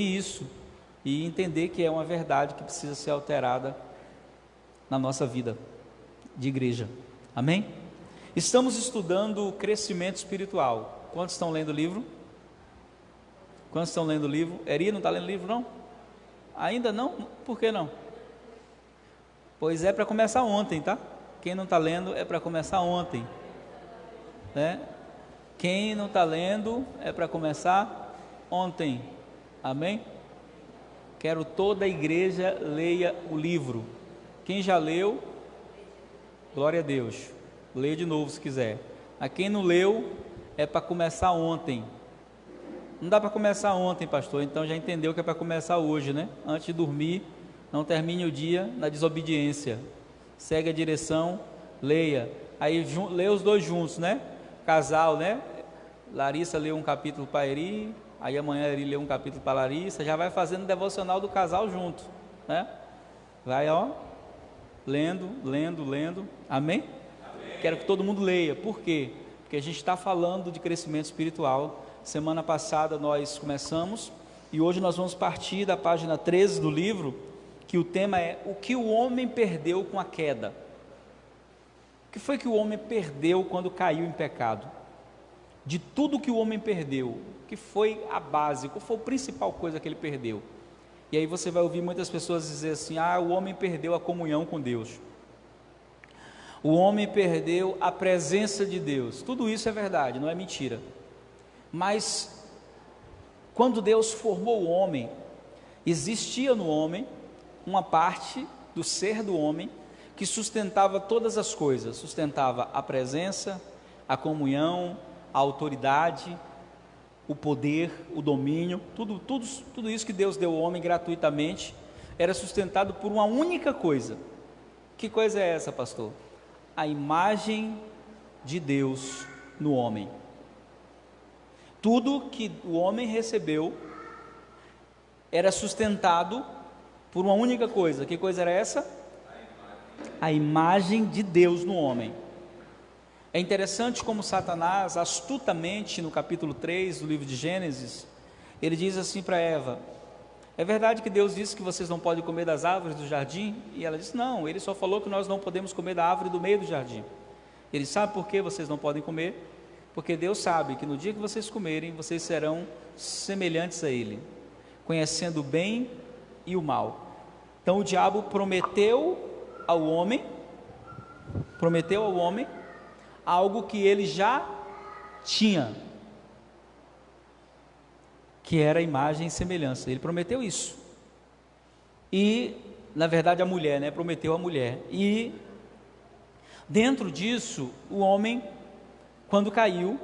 isso e entender que é uma verdade que precisa ser alterada na nossa vida de igreja. Amém? Estamos estudando o crescimento espiritual. Quantos estão lendo o livro? Quantos estão lendo o livro? Eri, não está lendo o livro, não? Ainda não? Por que não? Pois é para começar ontem, tá? Quem não está lendo é para começar ontem, né? Quem não está lendo é para começar ontem. Amém? Quero toda a igreja leia o livro. Quem já leu, glória a Deus, leia de novo se quiser. A quem não leu, é para começar ontem. Não dá para começar ontem, pastor, então já entendeu que é para começar hoje, né? Antes de dormir, não termine o dia na desobediência. Segue a direção, leia. Aí lê os dois juntos, né? Casal, né? Larissa leu um capítulo para Eri, aí amanhã Eri lê um capítulo para Larissa, já vai fazendo o devocional do casal junto, né? Vai, ó, lendo. Amém? Quero que todo mundo leia. Por quê? Porque a gente está falando de crescimento espiritual. Semana passada nós começamos e hoje nós vamos partir da página 13 do livro, que o tema é o que o homem perdeu com a queda. O que foi que o homem perdeu quando caiu em pecado? De tudo que o homem perdeu, o que foi a base, qual foi a principal coisa que ele perdeu? E aí você vai ouvir muitas pessoas dizer assim: o homem perdeu a comunhão com Deus, o homem perdeu a presença de Deus. Tudo isso é verdade, não é mentira. Mas quando Deus formou o homem, existia no homem uma parte do ser do homem que sustentava todas as coisas, sustentava a presença, a comunhão, a autoridade, o poder, o domínio, tudo isso que Deus deu ao homem gratuitamente, era sustentado por uma única coisa. Que coisa é essa, pastor? A imagem de Deus no homem. Tudo que o homem recebeu era sustentado por uma única coisa. Que coisa era essa? A imagem de Deus no homem. É interessante como Satanás, astutamente, no capítulo 3 do livro de Gênesis, ele diz assim para Eva: é verdade que Deus disse que vocês não podem comer das árvores do jardim? E ela disse: não, ele só falou que nós não podemos comer da árvore do meio do jardim. Ele sabe por que vocês não podem comer? Porque Deus sabe que no dia que vocês comerem, vocês serão semelhantes a Ele, conhecendo o bem e o mal. Então o diabo prometeu ao homem algo que ele já tinha, que era a imagem e semelhança. Ele prometeu isso. E, na verdade, a mulher, né? Prometeu a mulher. E dentro disso, o homem, quando caiu,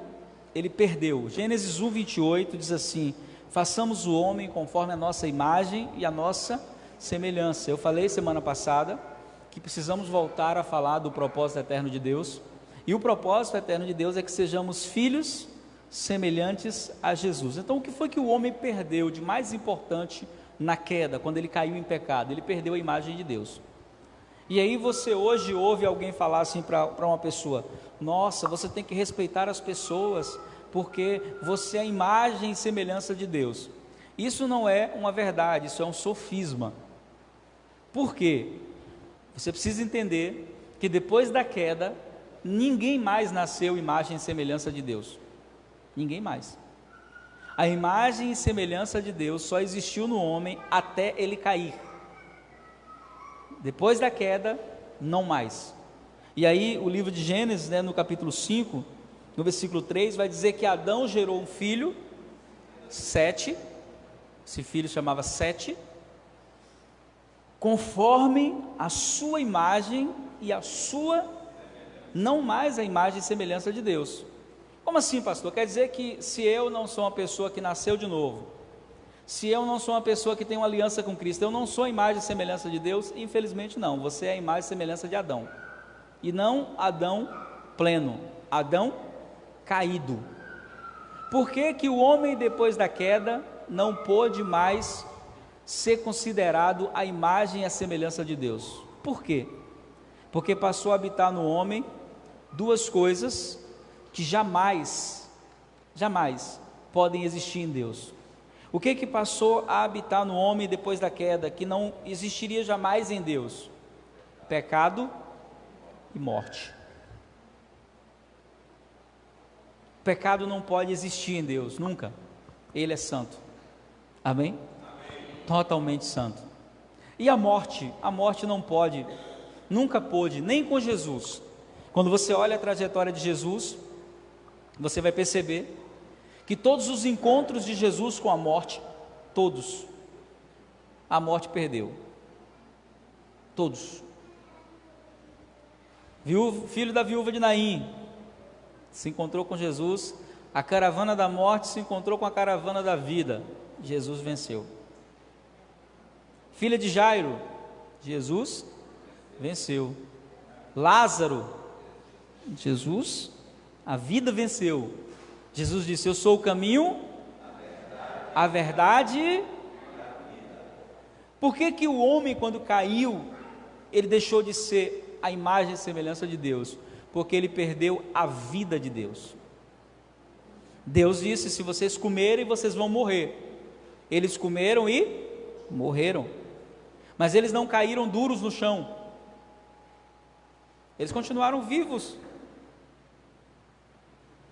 ele perdeu. Gênesis 1:28 diz assim: façamos o homem conforme a nossa imagem e a nossa semelhança. Eu falei semana passada que precisamos voltar a falar do propósito eterno de Deus. E o propósito eterno de Deus é que sejamos filhos semelhantes a Jesus. Então, o que foi que o homem perdeu de mais importante na queda, quando ele caiu em pecado? Ele perdeu a imagem de Deus. E aí você hoje ouve alguém falar assim para uma pessoa: nossa, você tem que respeitar as pessoas, porque você é a imagem e semelhança de Deus. Isso não é uma verdade, isso é um sofisma. Por quê? Você precisa entender que depois da queda, ninguém mais nasceu imagem e semelhança de Deus. Ninguém mais. A imagem e semelhança de Deus só existiu no homem até ele cair. Depois da queda, não mais. E aí o livro de Gênesis, né, no capítulo 5, no versículo 3, vai dizer que Adão gerou um filho, Sete. Esse filho chamava Sete, conforme a sua imagem e a sua, não mais a imagem e semelhança de Deus. Como assim, pastor? Quer dizer que se eu não sou uma pessoa que nasceu de novo, se eu não sou uma pessoa que tem uma aliança com Cristo, eu não sou a imagem e semelhança de Deus? Infelizmente não, você é a imagem e semelhança de Adão, e não Adão pleno, Adão caído. Por que que o homem depois da queda não pôde mais ser considerado a imagem e a semelhança de Deus? Por quê? Porque passou a habitar no homem duas coisas que jamais podem existir em Deus. O que passou a habitar no homem depois da queda, que não existiria jamais em Deus? Pecado e morte. O pecado não pode existir em Deus, nunca. Ele é santo. Amém? Totalmente santo. E a morte? A morte não pode, nunca pôde, nem com Jesus. Quando você olha a trajetória de Jesus, você vai perceber que todos os encontros de Jesus com a morte, todos, a morte perdeu. Todos. Filho da viúva de Naim se encontrou com Jesus, a caravana da morte se encontrou com a caravana da vida, Jesus venceu. Filha de Jairo, Jesus venceu. Lázaro, Jesus, a vida venceu. Jesus disse: eu sou o caminho, a verdade. Por que o homem, quando caiu, ele deixou de ser a imagem e semelhança de Deus? Porque ele perdeu a vida de Deus. Deus disse: se vocês comerem, vocês vão morrer. Eles comeram e morreram. Mas eles não caíram duros no chão. Eles continuaram vivos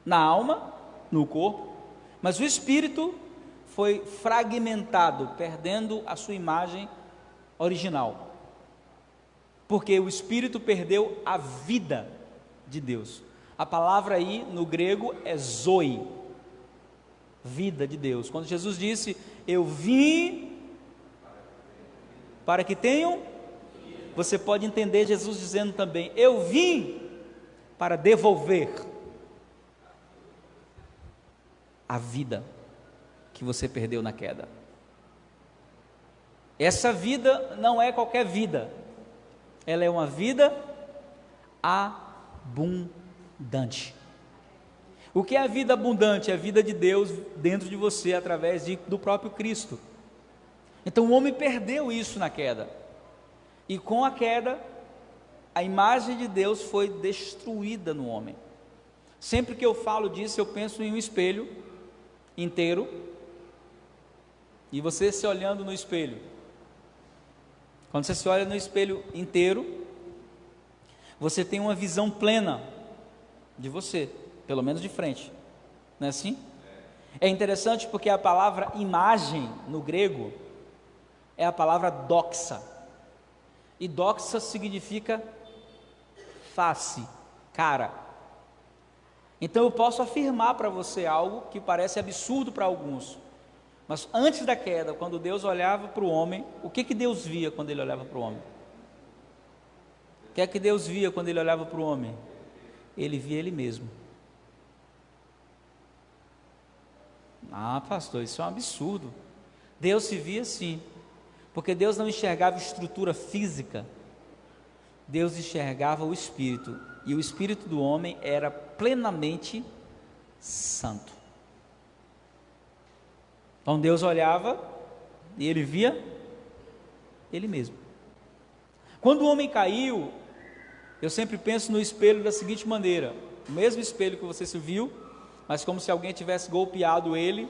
na alma, no corpo, mas o espírito foi fragmentado, perdendo a sua imagem original, porque o espírito perdeu a vida de Deus. A palavra aí no grego é zoe, vida de Deus. Quando Jesus disse: eu vim para que tenham, você pode entender Jesus dizendo também: eu vim para devolver a vida que você perdeu na queda. Essa vida não é qualquer vida, ela é uma vida abundante. O que é a vida abundante? É a vida de Deus dentro de você, através do próprio Cristo. Então o homem perdeu isso na queda, e com a queda, a imagem de Deus foi destruída no homem. Sempre que eu falo disso, eu penso em um espelho inteiro, e você se olhando no espelho. Quando você se olha no espelho inteiro, você tem uma visão plena de você, pelo menos de frente, não é assim? É interessante porque a palavra imagem no grego é a palavra doxa, e doxa significa face, cara. Então eu posso afirmar para você algo que parece absurdo para alguns, mas antes da queda, quando Deus olhava para o homem, o que Deus via quando Ele olhava para o homem? O que é que Deus via quando Ele olhava para o homem? Ele via Ele mesmo. Ah, pastor, isso é um absurdo. Deus se via assim, porque Deus não enxergava estrutura física, Deus enxergava o espírito, e o espírito do homem era plenamente santo. Então Deus olhava e Ele via Ele mesmo. Quando o homem caiu, eu sempre penso no espelho da seguinte maneira: o mesmo espelho que você se viu, mas como se alguém tivesse golpeado ele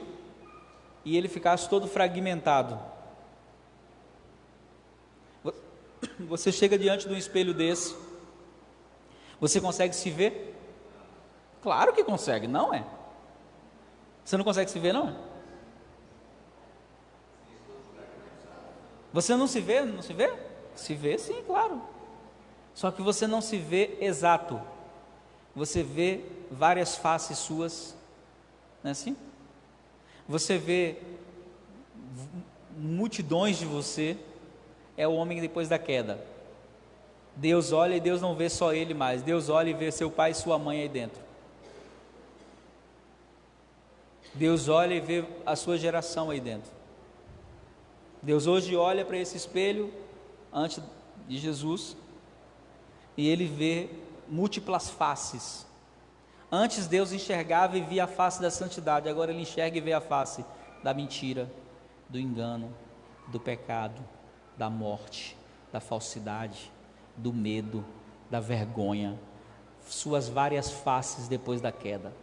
e ele ficasse todo fragmentado. Você chega diante de um espelho desse, você consegue se ver? Claro que consegue, não é? Você não consegue se ver, não é? Você não se vê? Não se vê? Se vê, sim, claro. Só que você não se vê exato. Você vê várias faces suas, não é assim? Você vê multidões de você. É o homem depois da queda. Deus olha e Deus não vê só ele mais. Deus olha e vê seu pai e sua mãe aí dentro. Deus olha e vê a sua geração aí dentro. Deus hoje olha para esse espelho antes de Jesus e Ele vê múltiplas faces. Antes Deus enxergava e via a face da santidade, agora Ele enxerga e vê a face da mentira, do engano, do pecado, da morte, da falsidade, do medo, da vergonha, suas várias faces depois da queda.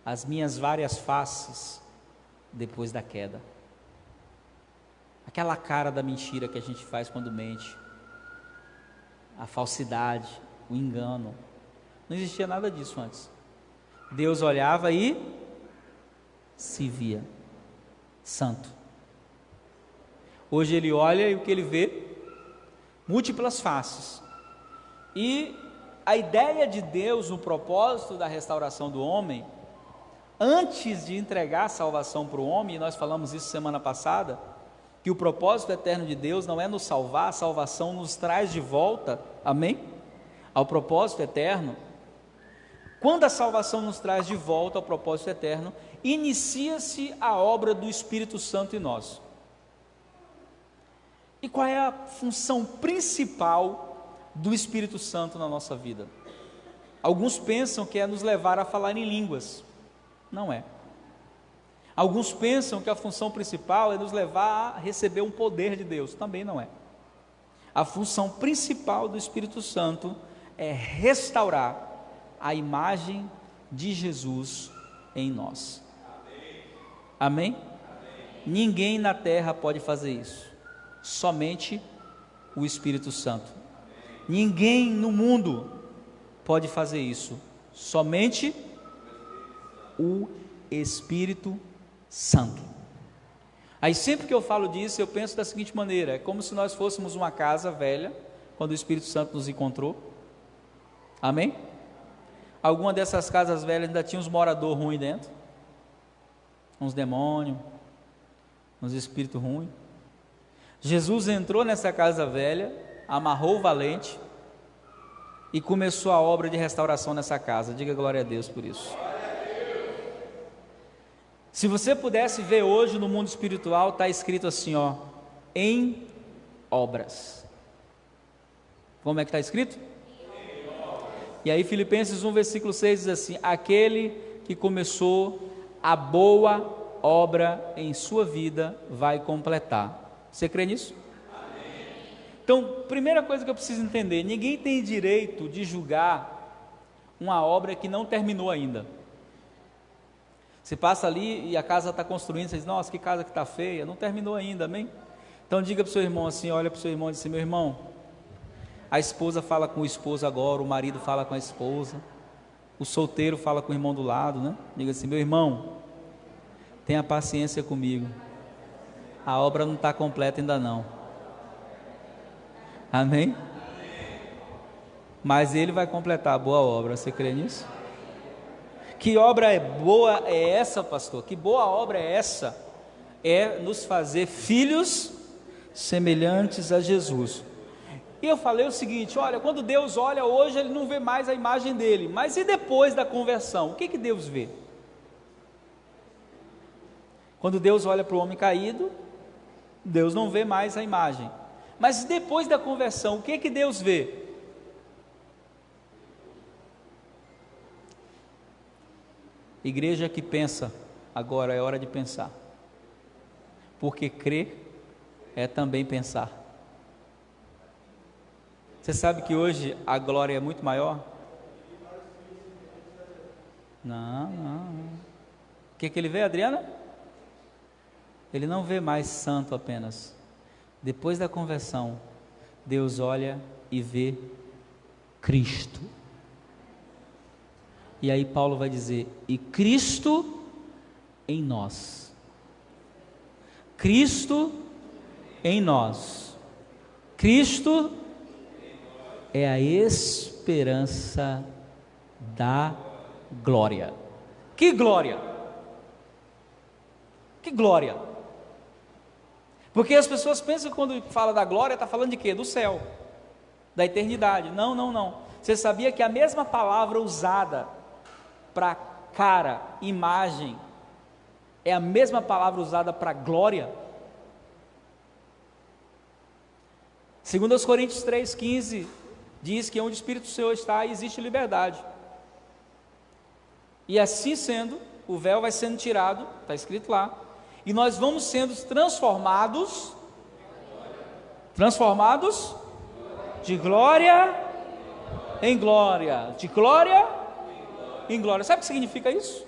As minhas várias faces depois da queda. Aquela cara da mentira que a gente faz quando mente, a falsidade, o engano, não existia nada disso antes. Deus olhava e se via santo. Hoje ele olha e o que ele vê? Múltiplas faces. E a ideia de Deus, o propósito da restauração do homem, antes de entregar a salvação para o homem, e nós falamos isso semana passada, que o propósito eterno de Deus não é nos salvar, a salvação nos traz de volta, amém? Ao propósito eterno. Quando a salvação nos traz de volta ao propósito eterno, inicia-se a obra do Espírito Santo em nós. E qual é a função principal do Espírito Santo na nossa vida? Alguns pensam que é nos levar a falar em línguas. Não é. Alguns pensam que a função principal é nos levar a receber um poder de Deus. Também não é. A função principal do Espírito Santo é restaurar a imagem de Jesus em nós. Amém? Amém? Ninguém na terra pode fazer isso. Somente o Espírito Santo. Ninguém no mundo pode fazer isso. Somente o Espírito Santo. Aí sempre que eu falo disso, eu penso da seguinte maneira: é como se nós fôssemos uma casa velha, quando o Espírito Santo nos encontrou. Amém? Alguma dessas casas velhas ainda tinha uns moradores ruins dentro, uns demônios, uns espíritos ruins. Jesus entrou nessa casa velha, amarrou o valente e começou a obra de restauração nessa casa. Diga glória a Deus por isso. Se você pudesse ver hoje no mundo espiritual, está escrito assim, ó, em obras. Como é que está escrito? E aí Filipenses 1 versículo 6 diz assim: aquele que começou a boa obra em sua vida vai completar. Você crê nisso? Amém. Então, primeira coisa que eu preciso entender: ninguém tem direito de julgar uma obra que não terminou ainda. Você passa ali e a casa está construindo, você diz: nossa, que casa que está feia, não terminou ainda, amém? Então diga para o seu irmão assim, olha para o seu irmão e diz assim: meu irmão, a esposa fala com o esposo agora, o marido fala com a esposa, o solteiro fala com o irmão do lado, né? Diga assim: meu irmão, tenha paciência comigo, a obra não está completa ainda não. Amém? Mas ele vai completar a boa obra, você crê nisso? Que obra boa é essa, pastor? Que boa obra é essa? É nos fazer filhos semelhantes a Jesus. E eu falei o seguinte: olha, quando Deus olha hoje, Ele não vê mais a imagem dele, mas e depois da conversão, o que Deus vê? Quando Deus olha para o homem caído, Deus não vê mais a imagem, mas depois da conversão, o que Deus vê? Igreja que pensa, agora é hora de pensar, porque crer é também pensar. Você sabe que hoje a glória é muito maior? Não. O que ele vê, Adriana? Ele não vê mais santo apenas. Depois da conversão, Deus olha e vê Cristo. E aí Paulo vai dizer: e Cristo em nós. Cristo em nós. Cristo é a esperança da glória. Que glória? Que glória? Porque as pessoas pensam que quando fala da glória, está falando de quê? Do céu, da eternidade. Não. Você sabia que a mesma palavra usada para cara, imagem, é a mesma palavra usada para glória? 2 Coríntios 3,15 diz que onde o Espírito do Senhor está, existe liberdade. E assim sendo, o véu vai sendo tirado, está escrito lá, e nós vamos sendo transformados de glória em glória, de glória em glória. Sabe o que significa isso?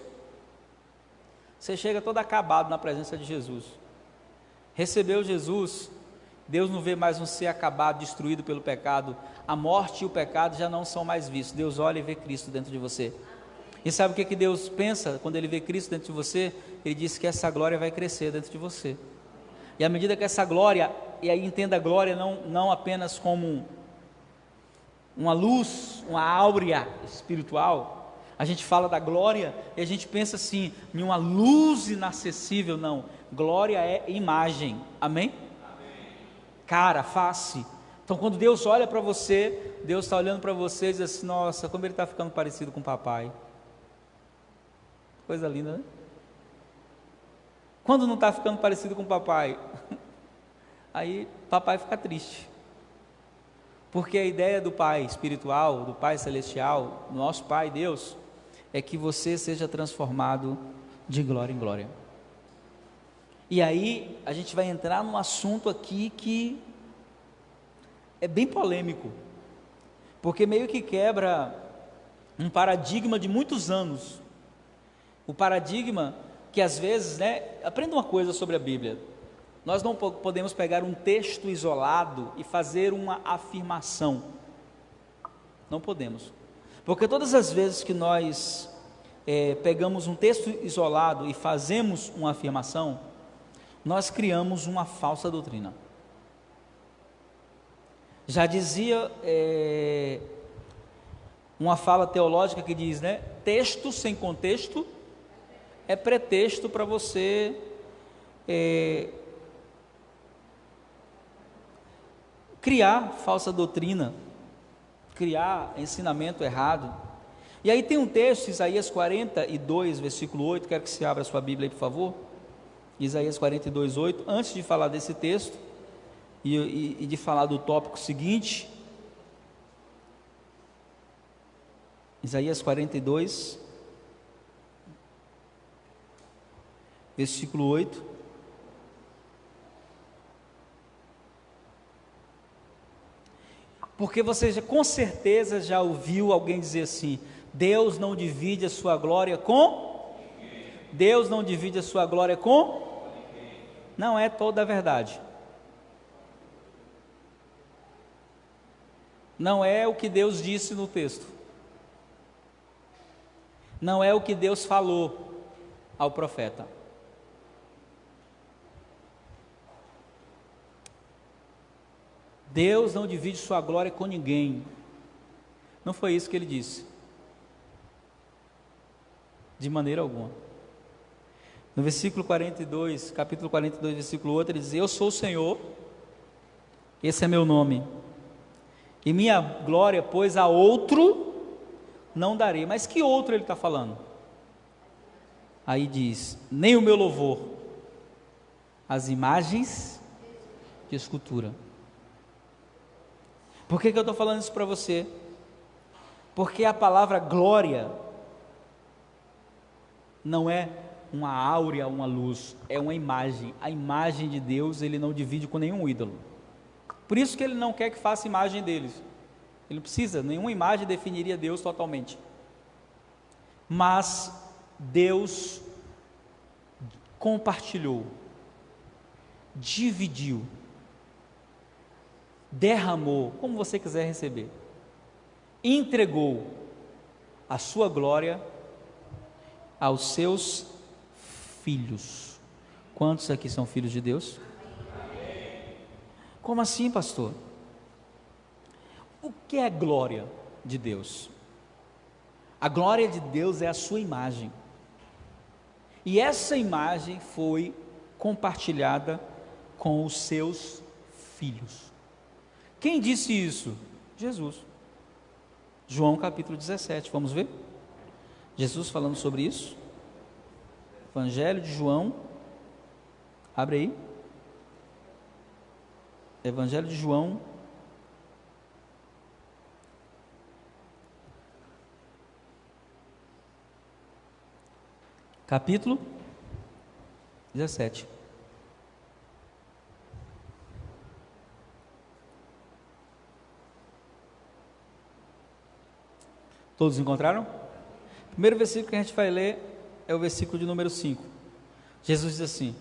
Você chega todo acabado na presença de Jesus. Recebeu Jesus, Deus não vê mais um ser acabado, destruído pelo pecado. A morte e o pecado já não são mais vistos. Deus olha e vê Cristo dentro de você. E sabe o que Deus pensa quando Ele vê Cristo dentro de você? Ele diz que essa glória vai crescer dentro de você. E à medida que essa glória, e aí entenda a glória não apenas como uma luz, uma áurea espiritual. A gente fala da glória e a gente pensa assim, em uma luz inacessível. Não, glória é imagem, amém? Cara, face. Então quando Deus olha para você, Deus está olhando para você e diz assim: nossa, como ele está ficando parecido com o papai. Coisa linda, né? Quando não está ficando parecido com o papai, aí papai fica triste. Porque a ideia do Pai espiritual, do Pai celestial, nosso Pai Deus, é que você seja transformado de glória em glória. E aí a gente vai entrar num assunto aqui que é bem polêmico, porque meio que quebra um paradigma de muitos anos. O paradigma que às vezes, aprenda uma coisa sobre a Bíblia. Nós não podemos pegar um texto isolado e fazer uma afirmação. Não podemos. Porque todas as vezes que nós pegamos um texto isolado e fazemos uma afirmação, nós criamos uma falsa doutrina. Já dizia uma fala teológica que diz, texto sem contexto é pretexto para você criar falsa doutrina, criar ensinamento errado. E aí tem um texto, Isaías 42, versículo 8, quero que você abra a sua Bíblia aí, por favor. Isaías 42, 8. Antes de falar desse texto e de falar do tópico seguinte, Isaías 42, versículo 8. Porque você com certeza já ouviu alguém dizer assim: Deus não divide a sua glória com? Deus não divide a sua glória com? Não é toda a verdade. Não é o que Deus disse no texto. Não é o que Deus falou ao profeta. Deus não divide sua glória com ninguém. Não foi isso que ele disse. De maneira alguma. No versículo 42, capítulo 42, versículo 8, ele diz: eu sou o Senhor, esse é meu nome, e minha glória, pois a outro não darei. Mas que outro ele está falando? Aí diz: nem o meu louvor, as imagens de escultura. Por que eu estou falando isso para você? Porque a palavra glória não é uma áurea, uma luz, é uma imagem. A imagem de Deus ele não divide com nenhum ídolo. Por isso que ele não quer que faça imagem deles. Ele não precisa, nenhuma imagem definiria Deus totalmente. Mas Deus compartilhou, dividiu, derramou, como você quiser receber, entregou a sua glória aos seus filhos. Quantos aqui são filhos de Deus? Como assim, pastor? O que é a glória de Deus? A glória de Deus é a sua imagem. E essa imagem foi compartilhada com os seus filhos. Quem disse isso? Jesus. João capítulo 17, vamos ver? Jesus falando sobre isso. Evangelho de João, abre aí. Evangelho de João, capítulo 17. Todos encontraram? O primeiro versículo que a gente vai ler é o versículo de número 5. Jesus diz assim: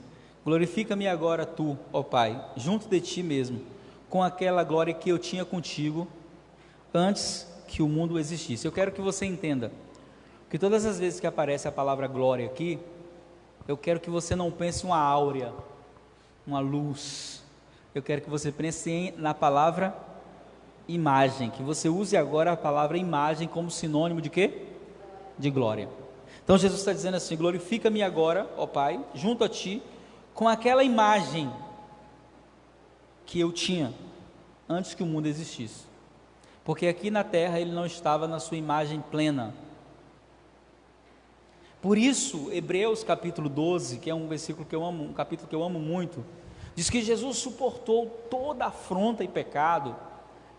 glorifica-me agora tu, ó Pai, junto de ti mesmo, com aquela glória que eu tinha contigo antes que o mundo existisse. Eu quero que você entenda que todas as vezes que aparece a palavra glória aqui, eu quero que você não pense uma áurea, uma luz. Eu quero que você pense na palavra imagem, que você use agora a palavra imagem como sinônimo de quê? De glória. Então Jesus está dizendo assim: glorifica-me agora, ó Pai, junto a ti, com aquela imagem que eu tinha antes que o mundo existisse. Porque aqui na terra ele não estava na sua imagem plena. Por isso, Hebreus capítulo 12, que é um versículo que eu amo, um capítulo que eu amo muito, diz que Jesus suportou toda afronta e pecado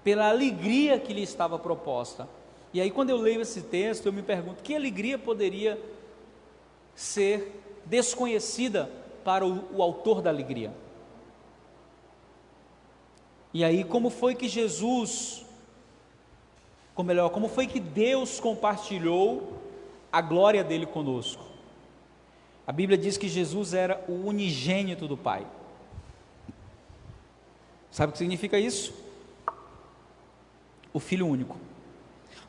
pela alegria que lhe estava proposta. E aí quando eu leio esse texto, eu me pergunto, que alegria poderia ser desconhecida para o autor da alegria? E aí como foi que Jesus, ou melhor, como foi que Deus compartilhou a glória dele conosco? A Bíblia diz que Jesus era o unigênito do Pai. Sabe o que significa isso? O Filho único.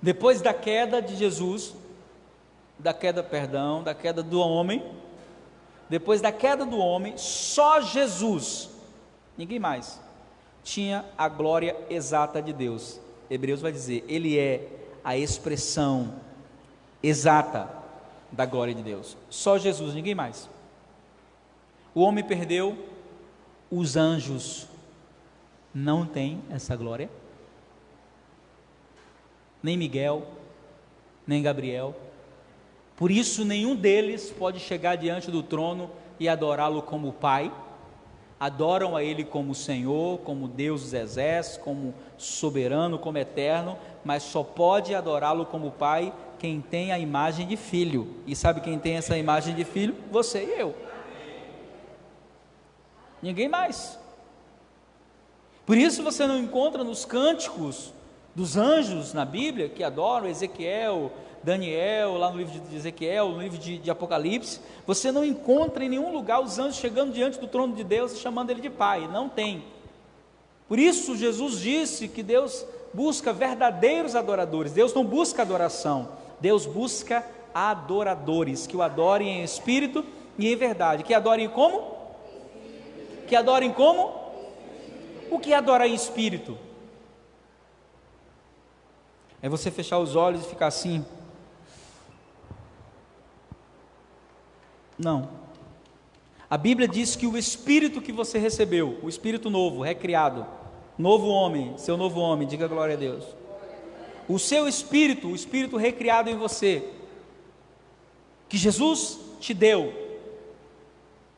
Depois da queda de Jesus, da queda do homem, depois da queda do homem, só Jesus, ninguém mais, tinha a glória exata de Deus. Hebreus vai dizer, ele é a expressão exata da glória de Deus. Só Jesus, ninguém mais. O homem perdeu, os anjos não têm essa glória. Nem Miguel, nem Gabriel. Por isso nenhum deles pode chegar diante do trono e adorá-lo como Pai. Adoram a Ele como Senhor, como Deus dos exércitos, como soberano, como eterno, mas só pode adorá-lo como Pai quem tem a imagem de filho. E sabe quem tem essa imagem de filho? Você e eu. Ninguém mais. Por isso você não encontra nos cânticos dos anjos na Bíblia, que adoram Ezequiel, Daniel, lá no livro de Ezequiel, no livro de Apocalipse, você não encontra em nenhum lugar os anjos chegando diante do trono de Deus e chamando ele de Pai, não tem. Por isso Jesus disse que Deus busca verdadeiros adoradores. Deus não busca adoração, Deus busca adoradores, que o adorem em espírito e em verdade. Que adorem como? Que adorem como? O que é adorar em espírito? É você fechar os olhos e ficar assim. Não. A Bíblia diz que o Espírito que você recebeu, o Espírito novo, recriado, novo homem, seu novo homem, diga glória a Deus. O seu Espírito, o Espírito recriado em você, que Jesus te deu,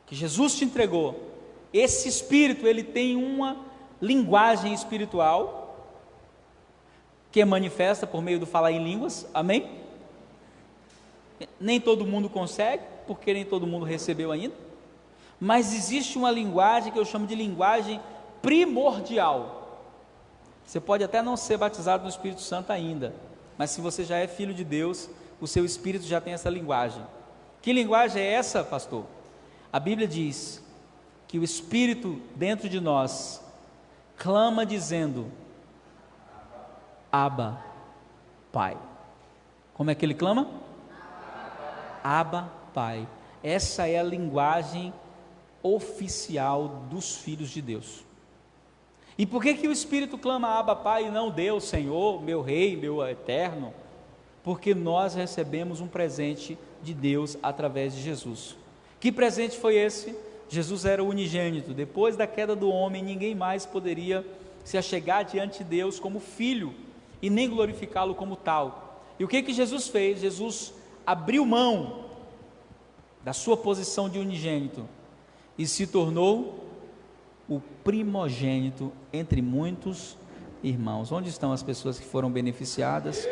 que Jesus te entregou, esse Espírito, ele tem uma linguagem espiritual, que é manifesta por meio do falar em línguas, amém? Nem todo mundo consegue, porque nem todo mundo recebeu ainda, mas existe uma linguagem que eu chamo de linguagem primordial. Você pode até não ser batizado no Espírito Santo ainda, mas se você já é filho de Deus, o seu Espírito já tem essa linguagem. Que linguagem é essa, pastor? A Bíblia diz que o Espírito dentro de nós clama dizendo: Abba, Pai. Como é que ele clama? Abba, Pai. Essa é a linguagem oficial dos filhos de Deus. E por que o Espírito clama Abba, Pai, e não Deus, Senhor, meu Rei, meu Eterno? Porque nós recebemos um presente de Deus através de Jesus. Que presente foi esse? Jesus era o unigênito. Depois da queda do homem, ninguém mais poderia se achegar diante de Deus como filho e nem glorificá-lo como tal. E o que Jesus fez? Jesus abriu mão da sua posição de unigênito e se tornou o primogênito entre muitos irmãos. Onde estão as pessoas que foram beneficiadas?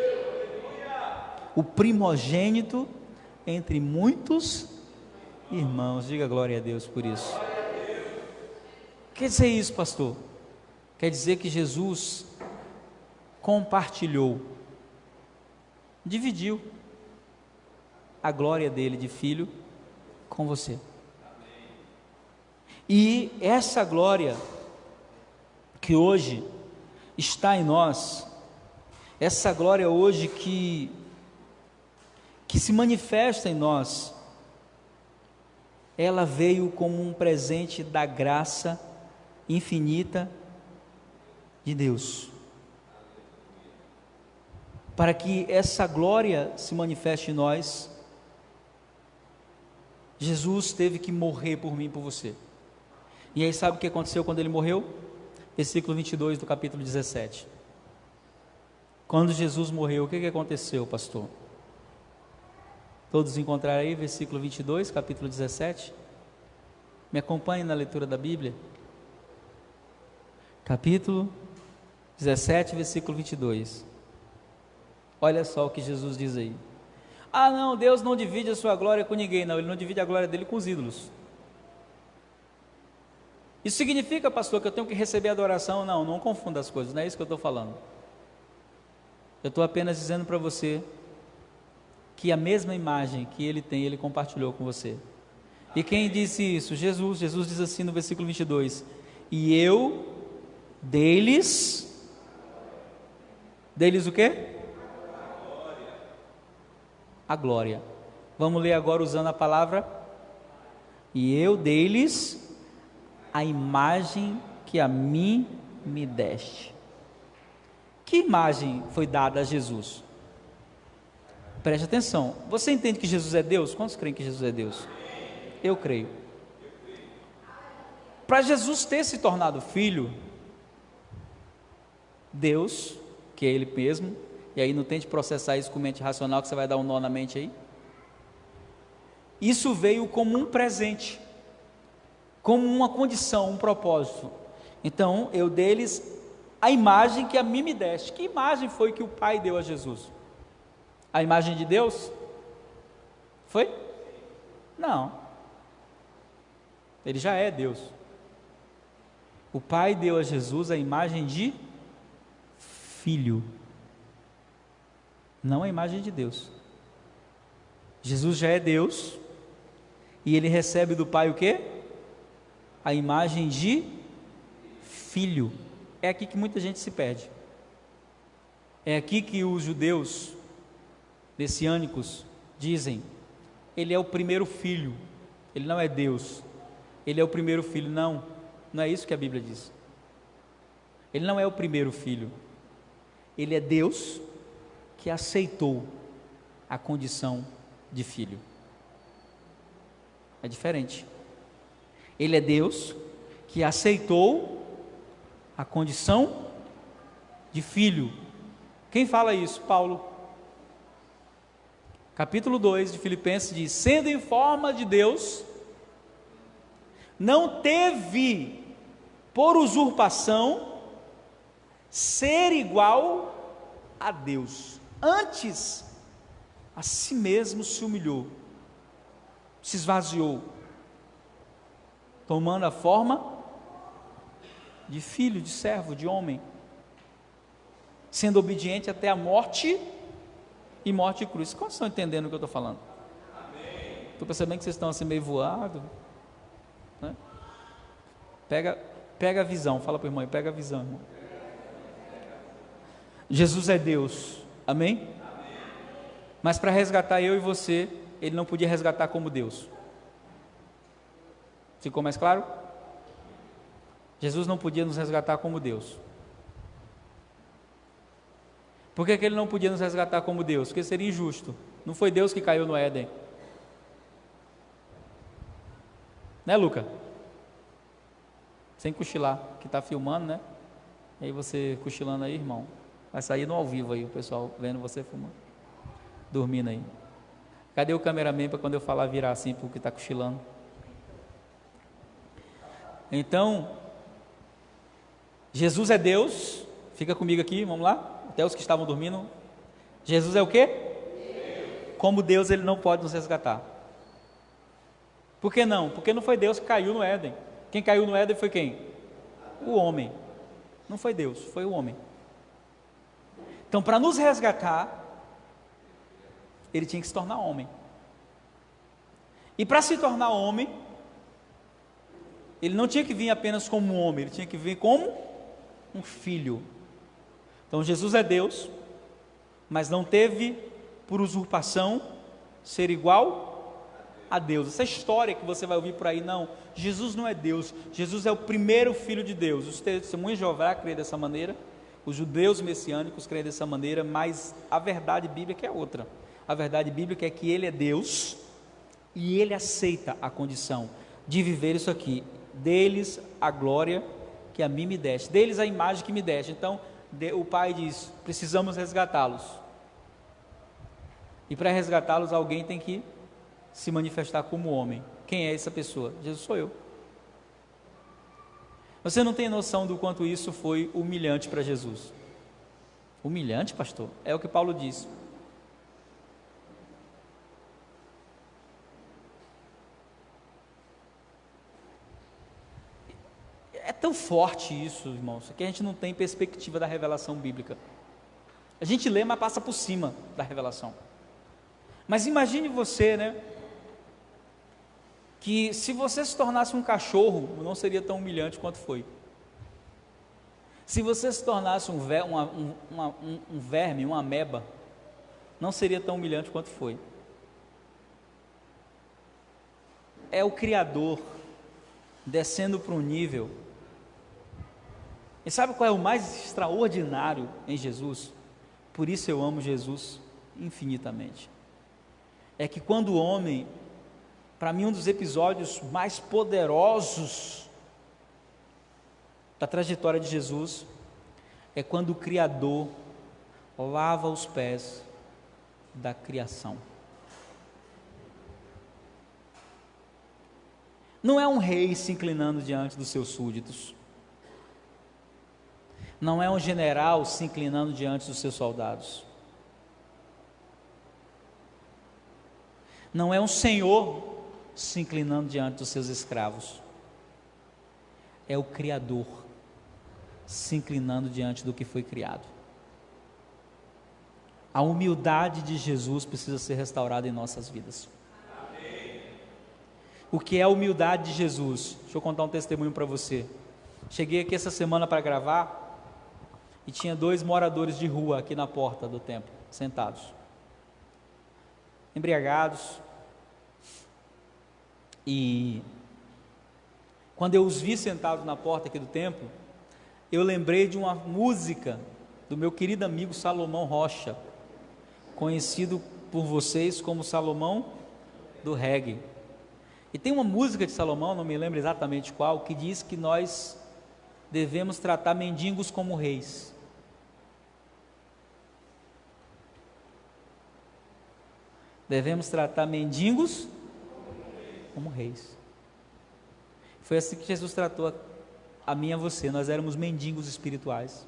O primogênito entre muitos irmãos. Diga glória a Deus por isso. Quer dizer isso, pastor? Quer dizer que Jesus compartilhou, dividiu a glória dele de filho com você. E essa glória que hoje está em nós, essa glória hoje que se manifesta em nós, ela veio como um presente da graça infinita de Deus. Para que essa glória se manifeste em nós, Jesus teve que morrer por mim e por você. E aí sabe o que aconteceu quando ele morreu? Versículo 22 do capítulo 17. Quando Jesus morreu, o que aconteceu, pastor? Todos encontraram aí, versículo 22, capítulo 17? Me acompanhe na leitura da Bíblia. Capítulo 17, versículo 22. Olha só o que Jesus diz aí. Ah não, Deus não divide a sua glória com ninguém. Não, Ele não divide a glória dele com os ídolos. Isso significa, pastor, que eu tenho que receber adoração? Não, não confunda as coisas, não é isso que eu estou falando. Eu estou apenas dizendo para você que a mesma imagem que Ele tem, Ele compartilhou com você. E quem disse isso? Jesus. Jesus diz assim no versículo 22: e eu deles o quê? A glória. Vamos ler agora usando a palavra. E eu deles a imagem que a mim me deste. Que imagem foi dada a Jesus? Preste atenção. Você entende que Jesus é Deus? Quantos creem que Jesus é Deus? Eu creio. Para Jesus ter se tornado filho, Deus, que é Ele mesmo, e aí não tente processar isso com mente racional, que você vai dar um nó na mente aí. Isso veio como um presente, como uma condição, um propósito. Então, eu deles a imagem que a mim me deste. Que imagem foi que o Pai deu a Jesus? A imagem de Deus? Foi? Não. Ele já é Deus. O Pai deu a Jesus a imagem de filho, não a imagem de Deus. Jesus já é Deus e Ele recebe do Pai o quê? A imagem de filho. É aqui que muita gente se perde. É aqui que os judeus messiânicos dizem: Ele é o primeiro filho, Ele não é Deus, Ele é o primeiro filho. Não, não é isso que a Bíblia diz. Ele não é o primeiro filho, Ele é Deus que aceitou a condição de filho. É diferente. Ele é Deus que aceitou a condição de filho. Quem fala isso? Paulo. Capítulo 2 de Filipenses diz: sendo em forma de Deus, não teve por usurpação ser igual a Deus. Antes, a si mesmo se humilhou, se esvaziou, tomando a forma de filho, de servo, de homem, sendo obediente até a morte e morte de cruz. Quantos estão entendendo o que eu estou falando? Estou percebendo que vocês estão assim meio voados, né? Pega a visão, fala para o irmão, pega a visão, irmão. Jesus é Deus, amém? Mas para resgatar eu e você, Ele não podia resgatar como Deus. Ficou mais claro? Jesus não podia nos resgatar como Deus. Por que Ele não podia nos resgatar como Deus? Porque seria injusto. Não foi Deus que caiu no Éden, né, Luca? Sem cochilar, que está filmando, né? E aí você cochilando aí, irmão, vai sair no ao vivo aí, o pessoal vendo você fumando, dormindo aí. Cadê o cameraman para quando eu falar virar assim porque está cochilando? Então, Jesus é Deus. Fica comigo aqui, vamos lá. Até os que estavam dormindo. Jesus é o quê? Deus. Como Deus, Ele não pode nos resgatar. Por que não? Porque não foi Deus que caiu no Éden. Quem caiu no Éden foi quem? O homem. Não foi Deus, foi o homem. Então, para nos resgatar, Ele tinha que se tornar homem. E para se tornar homem, Ele não tinha que vir apenas como um homem, ele tinha que vir como um filho. Então Jesus é Deus, mas não teve por usurpação ser igual a Deus. Essa história que você vai ouvir por aí, não, Jesus não é Deus, Jesus é o primeiro filho de Deus. Os testemunhos de Jeová creem dessa maneira, os judeus messiânicos creem dessa maneira, mas a verdade bíblica é outra. A verdade bíblica é que ele é Deus e ele aceita a condição de viver isso aqui. Deles a glória que a mim me deste, deles a imagem que me deste. Então o pai diz: precisamos resgatá-los, e para resgatá-los alguém tem que se manifestar como homem. Quem é essa pessoa? Jesus sou eu. Você não tem noção do quanto isso foi humilhante para Jesus. Humilhante, pastor? É o que Paulo diz. É tão forte isso, irmãos, que a gente não tem perspectiva da revelação bíblica. A gente lê, mas passa por cima da revelação. Mas imagine você, né, que se você se tornasse um cachorro, não seria tão humilhante quanto foi. Se você se tornasse um verme, uma ameba, não seria tão humilhante quanto foi. É o Criador descendo para um nível. E sabe qual é o mais extraordinário em Jesus? Por isso eu amo Jesus infinitamente. É que quando o homem, para mim um dos episódios mais poderosos da trajetória de Jesus, é quando o Criador lava os pés da criação. Não é um rei se inclinando diante dos seus súditos. Não é um general se inclinando diante dos seus soldados. Não é um senhor se inclinando diante dos seus escravos. É o Criador se inclinando diante do que foi criado. A humildade de Jesus precisa ser restaurada em nossas vidas. Amém. O que é a humildade de Jesus? Deixa eu contar um testemunho para você. Cheguei aqui essa semana para gravar e tinha 2 moradores de rua aqui na porta do templo, sentados, embriagados. E quando eu os vi sentados na porta aqui do templo, eu lembrei de uma música do meu querido amigo Salomão Rocha, conhecido por vocês como Salomão do reggae. E tem uma música de Salomão, não me lembro exatamente qual, que diz que nós devemos tratar mendigos como reis. Devemos tratar mendigos como reis. Foi assim que Jesus tratou a mim e a você. Nós éramos mendigos espirituais.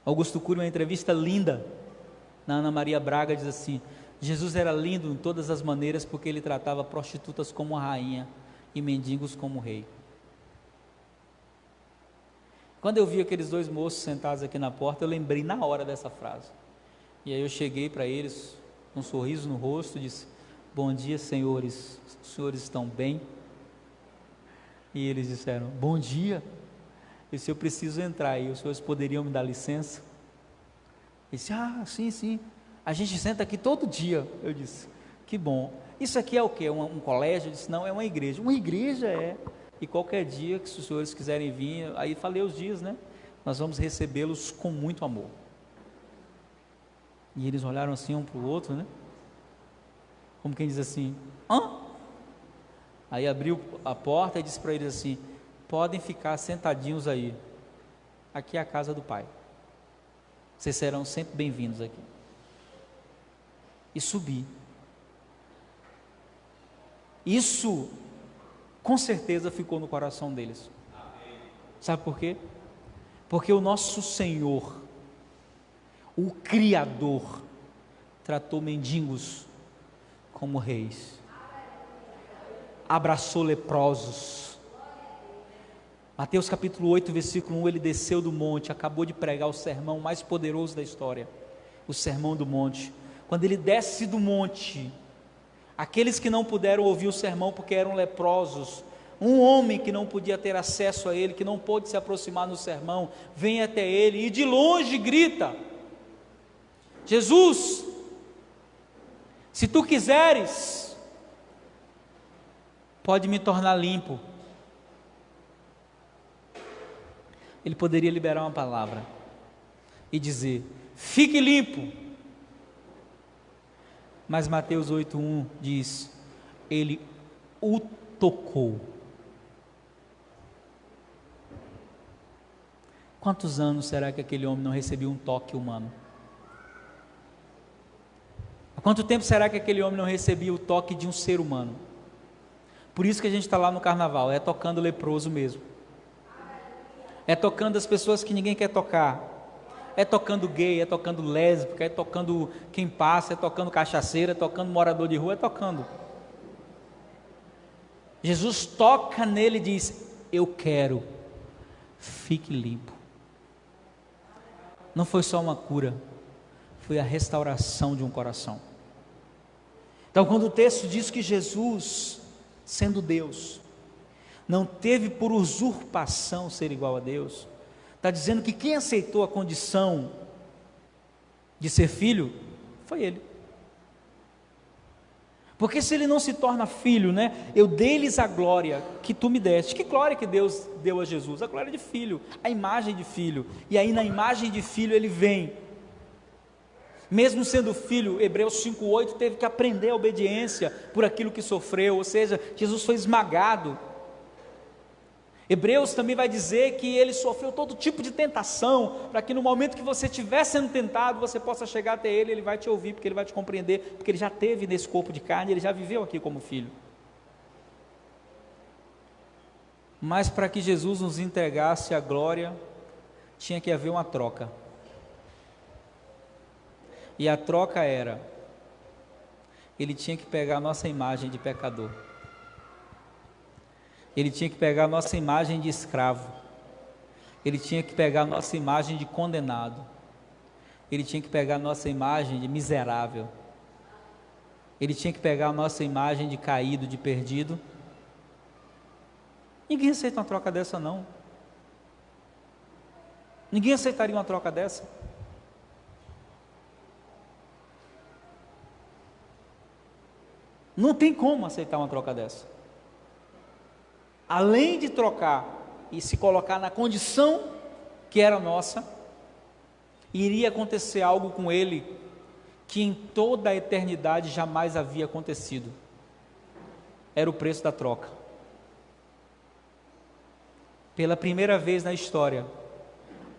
Augusto Cury, uma entrevista linda na Ana Maria Braga, diz assim: Jesus era lindo em todas as maneiras porque ele tratava prostitutas como rainha e mendigos como rei. Quando eu vi aqueles 2 moços sentados aqui na porta, eu lembrei na hora dessa frase. E aí eu cheguei para eles com um sorriso no rosto e disse: bom dia, senhores, os senhores estão bem? E eles disseram: bom dia. Eu disse: eu preciso entrar e os senhores poderiam me dar licença? Ele disse: ah, sim, sim, a gente senta aqui todo dia. Eu disse: que bom. Isso aqui é o quê? Um colégio? Eu disse: não, é uma igreja. Uma igreja é. E qualquer dia que os senhores quiserem vir, aí falei os dias, né? Nós vamos recebê-los com muito amor. E eles olharam assim um para o outro, né? Como quem diz assim: hã? Aí abriu a porta e disse para eles assim: podem ficar sentadinhos aí, aqui é a casa do Pai, vocês serão sempre bem-vindos aqui. E subi. Isso com certeza ficou no coração deles. Sabe por quê? Porque o nosso Senhor, o Criador, tratou mendigos como reis, abraçou leprosos. Mateus capítulo 8, versículo 1, ele desceu do monte, acabou de pregar o sermão mais poderoso da história, o sermão do monte. Quando ele desce do monte, aqueles que não puderam ouvir o sermão porque eram leprosos, um homem que não podia ter acesso a ele, que não pôde se aproximar no sermão, vem até ele e de longe grita: Jesus, se tu quiseres, pode me tornar limpo. Ele poderia liberar uma palavra e dizer: fique limpo. Mas Mateus 8:1 diz: ele o tocou. Quantos anos será que aquele homem não recebeu um toque humano? Há quanto tempo será que aquele homem não recebia o toque de um ser humano? Por isso que a gente está lá no carnaval, é tocando leproso mesmo, é tocando as pessoas que ninguém quer tocar, é tocando gay, é tocando lésbica, é tocando quem passa, é tocando cachaceiro, é tocando morador de rua, é tocando. Jesus toca nele e diz: eu quero, fique limpo. Não foi só uma cura, foi a restauração de um coração. Então, quando o texto diz que Jesus, sendo Deus, não teve por usurpação ser igual a Deus, está dizendo que quem aceitou a condição de ser filho, foi ele. Porque se ele não se torna filho, né? Eu dei-lhes a glória que tu me deste. Que glória que Deus deu a Jesus? A glória de filho, a imagem de filho. E aí na imagem de filho ele vem. Mesmo sendo filho, Hebreus 5:8, teve que aprender a obediência por aquilo que sofreu, ou seja, Jesus foi esmagado. Hebreus também vai dizer que ele sofreu todo tipo de tentação, para que no momento que você estiver sendo tentado, você possa chegar até ele, ele vai te ouvir, porque ele vai te compreender, porque ele já teve nesse corpo de carne, ele já viveu aqui como filho. Mas para que Jesus nos entregasse a glória, tinha que haver uma troca. E a troca era, ele tinha que pegar a nossa imagem de pecador. Ele tinha que pegar a nossa imagem de escravo, ele tinha que pegar a nossa imagem de condenado, ele tinha que pegar a nossa imagem de miserável, ele tinha que pegar a nossa imagem de caído, de perdido. Ninguém aceita uma troca dessa não, ninguém aceitaria uma troca dessa. Não tem como aceitar uma troca dessa. Além de trocar e se colocar na condição que era nossa, iria acontecer algo com ele que em toda a eternidade jamais havia acontecido. Era o preço da troca. Pela primeira vez na história,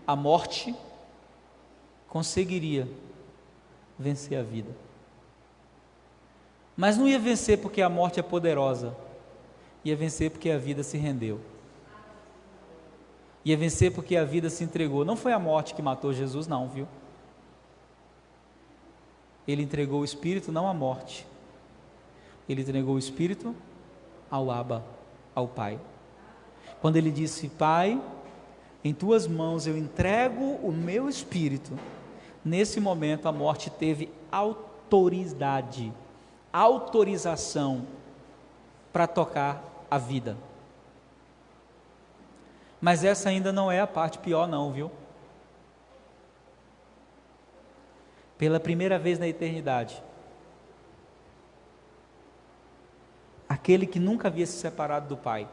a morte conseguiria vencer a vida. Mas não ia vencer porque a morte é poderosa, ia vencer porque a vida se rendeu, ia vencer porque a vida se entregou. Não foi a morte que matou Jesus não, viu? Ele entregou o Espírito não à morte, ele entregou o Espírito ao Abba, ao Pai. Quando ele disse: Pai, em tuas mãos eu entrego o meu Espírito, nesse momento a morte teve autorização para tocar a vida. Mas essa ainda não é a parte pior não, viu? Pela primeira vez na eternidade, aquele que nunca havia se separado do Pai,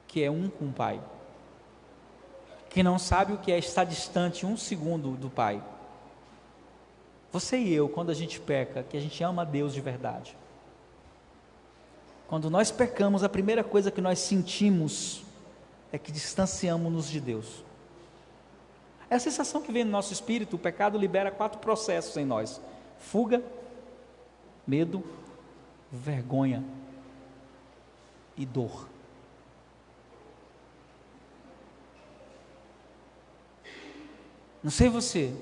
que é um com o Pai, que não sabe o que é estar distante um segundo do Pai. Você e eu, quando a gente peca, que a gente ama a Deus de verdade, quando nós pecamos, a primeira coisa que nós sentimos é que distanciamos-nos de Deus. É a sensação que vem no nosso espírito. O pecado libera 4 processos em nós: fuga, medo, vergonha e dor. Não sei você,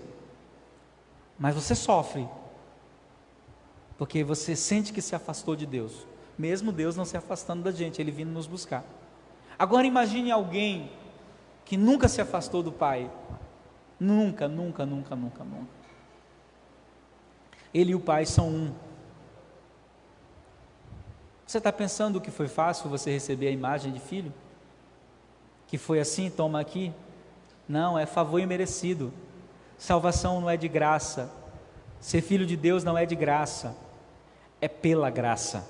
mas você sofre, porque você sente que se afastou de Deus, mesmo Deus não se afastando da gente, Ele vindo nos buscar. Agora imagine alguém que nunca se afastou do Pai, nunca. Ele e o Pai são um. Você está pensando que foi fácil você receber a imagem de filho? Que foi assim, toma aqui? Não, é favor imerecido. Salvação não é de graça. Ser filho de Deus não é de graça. É pela graça.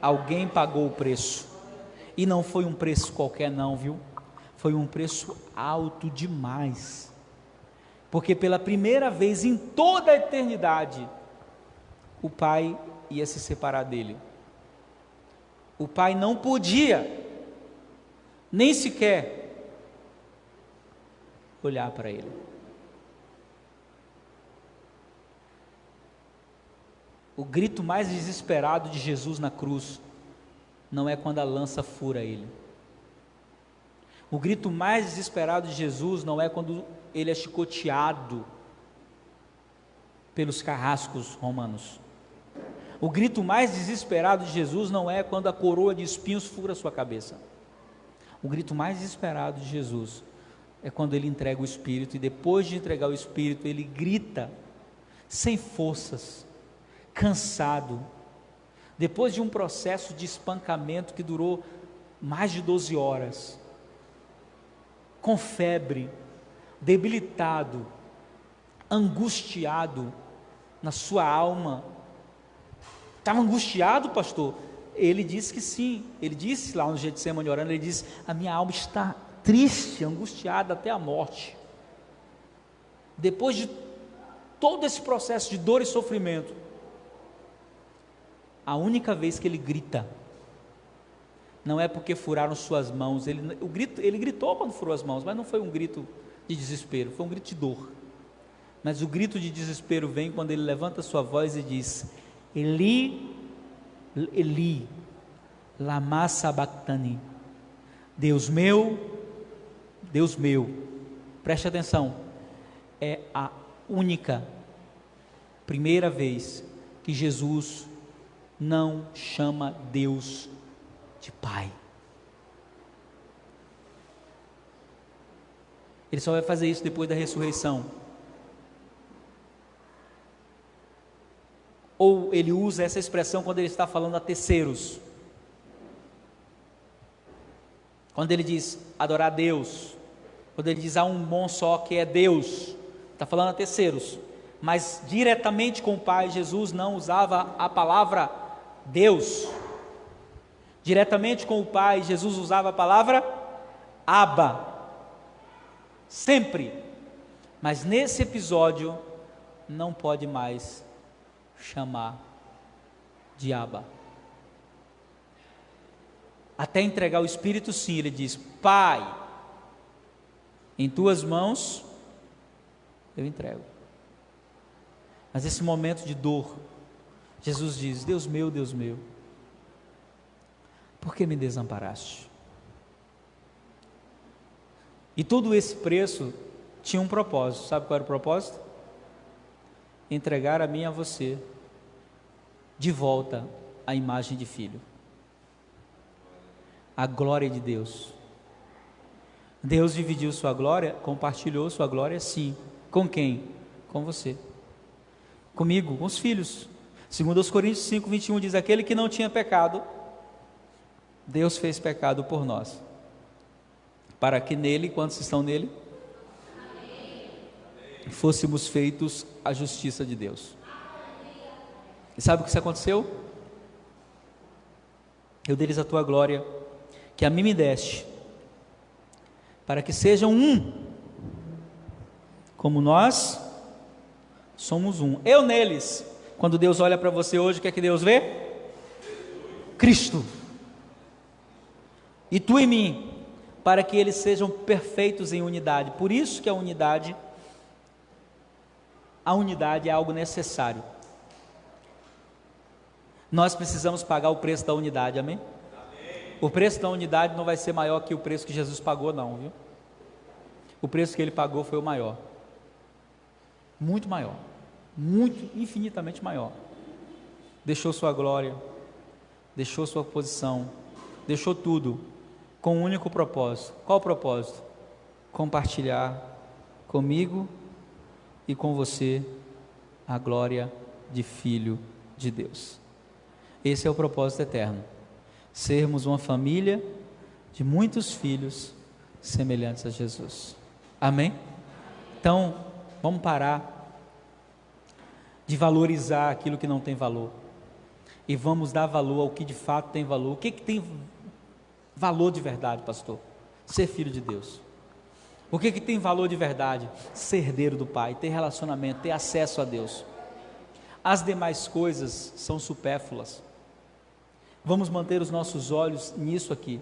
Alguém pagou o preço. E não foi um preço qualquer não, viu? Foi um preço alto demais. Porque pela primeira vez em toda a eternidade, o pai ia se separar dele. O pai não podia, nem sequer, olhar para ele. O grito mais desesperado de Jesus na cruz não é quando a lança fura ele. O grito mais desesperado de Jesus não é quando ele é chicoteado pelos carrascos romanos. O grito mais desesperado de Jesus não é quando a coroa de espinhos fura sua cabeça. O grito mais desesperado de Jesus é quando ele entrega o Espírito, e depois de entregar o Espírito, ele grita, sem forças, cansado, depois de um processo de espancamento que durou mais de 12 horas, com febre, debilitado, angustiado na sua alma. Estava angustiado, pastor? Ele disse que sim. Ele disse lá no Getsemane orando, ele disse: a minha alma está triste, angustiada até a morte. Depois de todo esse processo de dor e sofrimento, a única vez que ele grita, não é porque furaram suas mãos. Ele gritou quando furou as mãos, mas não foi um grito de desespero, foi um grito de dor. Mas o grito de desespero vem quando ele levanta sua voz e diz: Eli, Eli, lama sabachthani. Deus meu, preste atenção, é a única, primeira vez que Jesus não chama Deus de Pai. Ele só vai fazer isso depois da ressurreição. Ou ele usa essa expressão quando ele está falando a terceiros. Quando ele diz adorar a Deus, quando ele diz há um bom só que é Deus, está falando a terceiros. Mas diretamente com o Pai, Jesus não usava a palavra Deus. Diretamente com o Pai, Jesus usava a palavra Abba, sempre. Mas nesse episódio, não pode mais chamar de Abba. Até entregar o Espírito, sim, ele diz: Pai, em tuas mãos eu entrego. Mas esse momento de dor, Jesus diz: Deus meu, por que me desamparaste? E todo esse preço tinha um propósito. Sabe qual era o propósito? Entregar a mim e a você de volta a imagem de filho, a glória de Deus. Deus dividiu sua glória, compartilhou sua glória, sim. Com quem? Com você, comigo, com os filhos. Segundo aos Coríntios 5:21 diz: aquele que não tinha pecado, Deus fez pecado por nós, para que nele, quantos estão nele? Fôssemos feitos a justiça de Deus. E sabe o que isso aconteceu? Eu deles a tua glória, que a mim me deste, para que sejam um, como nós somos um. Eu neles. Quando Deus olha para você hoje, o que é que Deus vê? Cristo. E tu em mim, para que eles sejam perfeitos em unidade. Por isso que a unidade é algo necessário. Nós precisamos pagar o preço da unidade, amém? O preço da unidade não vai ser maior que o preço que Jesus pagou, não, viu? O preço que ele pagou foi o maior, muito maior, muito, infinitamente maior. Deixou sua glória, deixou sua posição, deixou tudo, com um único propósito. Qual o propósito? Compartilhar comigo e com você a glória de Filho de Deus. Esse é o propósito eterno. sermos uma família de muitos filhos semelhantes a Jesus. Amém? Então, vamos parar de valorizar aquilo que não tem valor e vamos dar valor ao que de fato tem valor. O que tem valor de verdade, pastor? Ser filho de Deus. O que tem valor de verdade? Ser herdeiro do Pai, ter relacionamento, ter acesso a Deus. As demais coisas são supérfluas. Vamos manter os nossos olhos nisso aqui.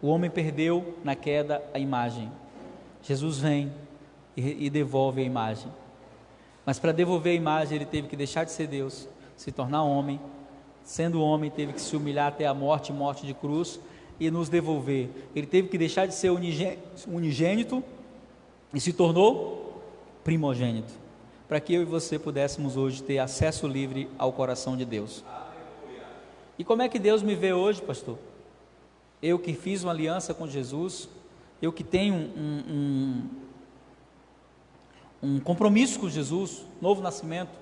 O homem perdeu na queda a imagem. Jesus vem e devolve a imagem. Mas para devolver a imagem, ele teve que deixar de ser Deus, se tornar homem. Sendo homem, teve que se humilhar até a morte de cruz, e nos devolver. Ele teve que deixar de ser unigênito e se tornou primogênito, para que eu e você pudéssemos hoje ter acesso livre ao coração de Deus. E como é que Deus me vê hoje, pastor? Eu que fiz uma aliança com Jesus, eu que tenho um compromisso com Jesus, novo nascimento.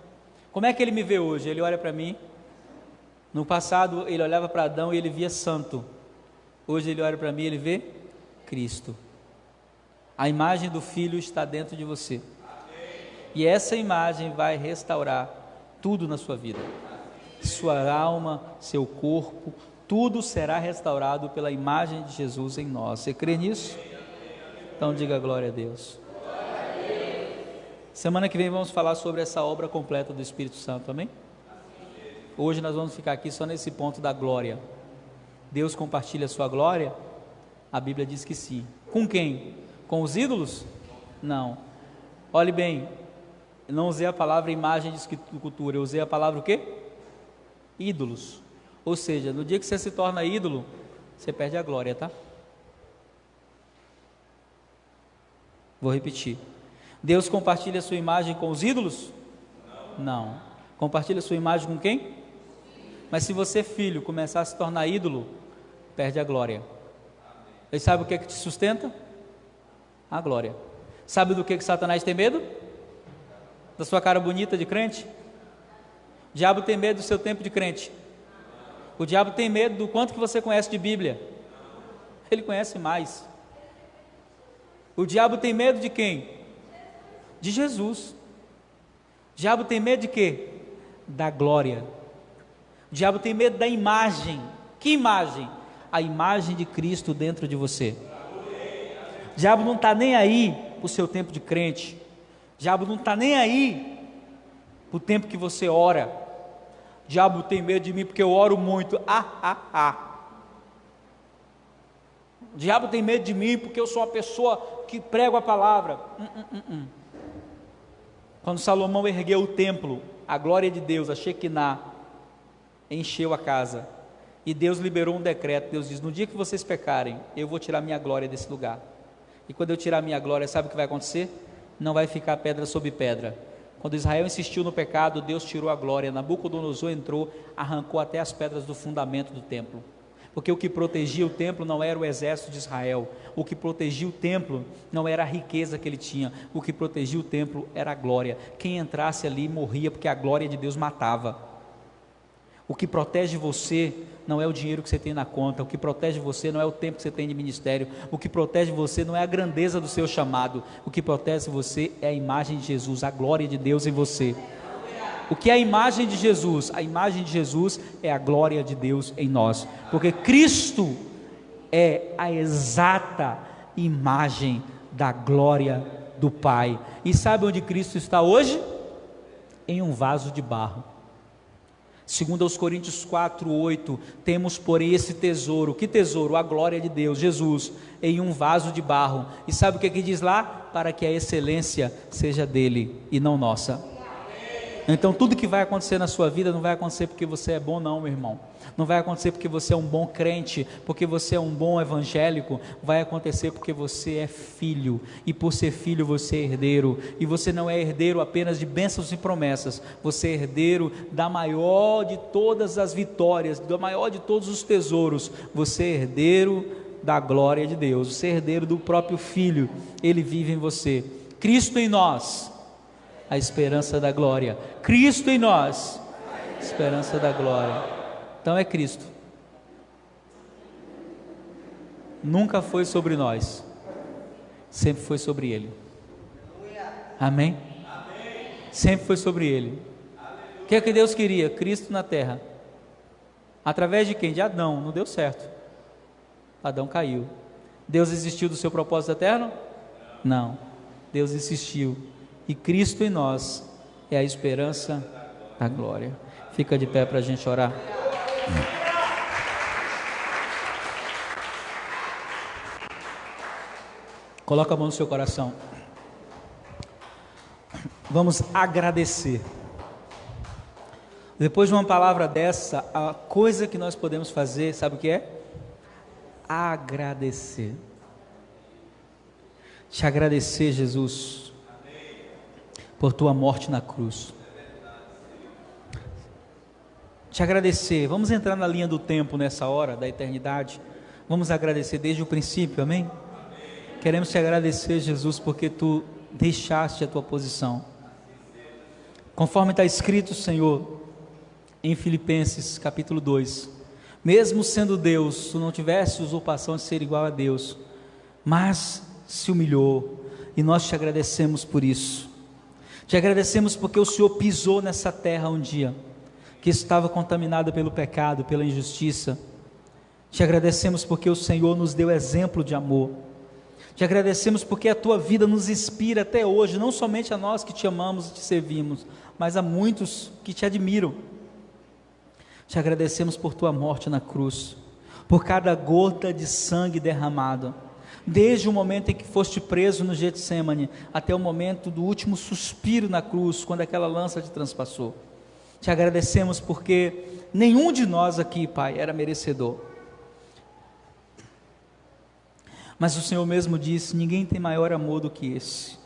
Como é que Ele me vê hoje? Ele olha para mim. No passado Ele olhava para Adão e Ele via santo. Hoje Ele olha para mim e Ele vê Cristo. A imagem do Filho está dentro de você. E essa imagem vai restaurar tudo na sua vida. Sua alma, seu corpo, tudo será restaurado pela imagem de Jesus em nós. Você crê nisso? Então diga glória a Deus. Semana que vem vamos falar sobre essa obra completa do Espírito Santo, amém? Hoje nós vamos ficar aqui só nesse ponto da glória. Deus compartilha a sua glória? A Bíblia diz que sim. Com quem? Com os ídolos? Não. Olhe bem, eu não usei a palavra imagem de escultura, eu usei a palavra o quê? Ídolos. Ou seja, no dia que você se torna ídolo, você perde a glória, tá? Vou repetir. Deus compartilha a sua imagem com os ídolos? Não. Compartilha a sua imagem com quem? Mas se você, filho, começar a se tornar ídolo, perde a glória. E sabe o que te sustenta? A glória. Sabe do que Satanás tem medo? Da sua cara bonita de crente? O diabo tem medo do seu tempo de crente. O diabo tem medo do quanto que você conhece de Bíblia. Ele conhece mais. O diabo tem medo de quem? De Jesus. O diabo tem medo de quê? Da glória. O diabo tem medo da imagem. Que imagem? A imagem de Cristo dentro de você. O diabo não está nem aí para o seu tempo de crente. O diabo não está nem aí para o tempo que você ora. O diabo tem medo de mim porque eu oro muito. O diabo tem medo de mim porque eu sou uma pessoa que prego a palavra. Quando Salomão ergueu o templo, a glória de Deus, a Shekinah, encheu a casa. E Deus liberou um decreto. Deus diz: no dia que vocês pecarem, eu vou tirar minha glória desse lugar. E quando eu tirar minha glória, sabe o que vai acontecer? Não vai ficar pedra sobre pedra. Quando Israel insistiu no pecado, Deus tirou a glória. Nabucodonosor entrou, arrancou até as pedras do fundamento do templo. Porque o que protegia o templo não era o exército de Israel. O que protegia o templo não era a riqueza que ele tinha. O que protegia o templo era a glória. Quem entrasse ali morria, porque a glória de Deus matava. O que protege você não é o dinheiro que você tem na conta. O que protege você não é o tempo que você tem de ministério. O que protege você não é a grandeza do seu chamado. O que protege você é a imagem de Jesus, a glória de Deus em você. O que é a imagem de Jesus? A imagem de Jesus é a glória de Deus em nós. Porque Cristo é a exata imagem da glória do Pai. E sabe onde Cristo está hoje? Em um vaso de barro. Segundo aos Coríntios 4:8, temos porém esse tesouro. Que tesouro? A glória de Deus, Jesus, em um vaso de barro. E sabe o que diz lá? Para que a excelência seja dele e não nossa. Então tudo que vai acontecer na sua vida não vai acontecer porque você é bom não, meu irmão. Não vai acontecer porque você é um bom crente, porque você é um bom evangélico. Vai acontecer porque você é filho, e por ser filho você é herdeiro. E você não é herdeiro apenas de bênçãos e promessas, você é herdeiro da maior de todas as vitórias, da maior de todos os tesouros. Você é herdeiro da glória de Deus, você é herdeiro do próprio Filho. Ele vive em você. Cristo em nós, a esperança da glória. Cristo em nós, esperança da glória. Então é Cristo. Nunca foi sobre nós, sempre foi sobre Ele. Amém? Sempre foi sobre Ele. O que é que Deus queria? Cristo na terra. Através de quem? De Adão. Não deu certo. Adão caiu. Deus desistiu do seu propósito eterno? Não. Deus insistiu. E Cristo em nós é a esperança da glória. Fica de pé para a gente orar. Coloca a mão no seu coração. Vamos agradecer. Depois de uma palavra dessa, a coisa que nós podemos fazer, sabe o que é? Agradecer. Te agradecer, Jesus, por tua morte na cruz. Te agradecer. Vamos entrar na linha do tempo nessa hora, da eternidade. Vamos agradecer desde o princípio, amém? Queremos te agradecer, Jesus, porque tu deixaste a tua posição. Conforme está escrito, Senhor, em Filipenses capítulo 2, mesmo sendo Deus, tu não tivesse usurpação de ser igual a Deus, mas se humilhou, e nós te agradecemos por isso. Te agradecemos porque o Senhor pisou nessa terra um dia, que estava contaminada pelo pecado, pela injustiça. Te agradecemos porque o Senhor nos deu exemplo de amor. Te agradecemos porque a tua vida nos inspira até hoje, não somente a nós que te amamos e te servimos, mas a muitos que te admiram. Te agradecemos por tua morte na cruz, por cada gota de sangue derramado, desde o momento em que foste preso no Getsêmani, até o momento do último suspiro na cruz, quando aquela lança te transpassou. Te agradecemos porque nenhum de nós aqui, Pai, era merecedor. Mas o Senhor mesmo disse: ninguém tem maior amor do que esse,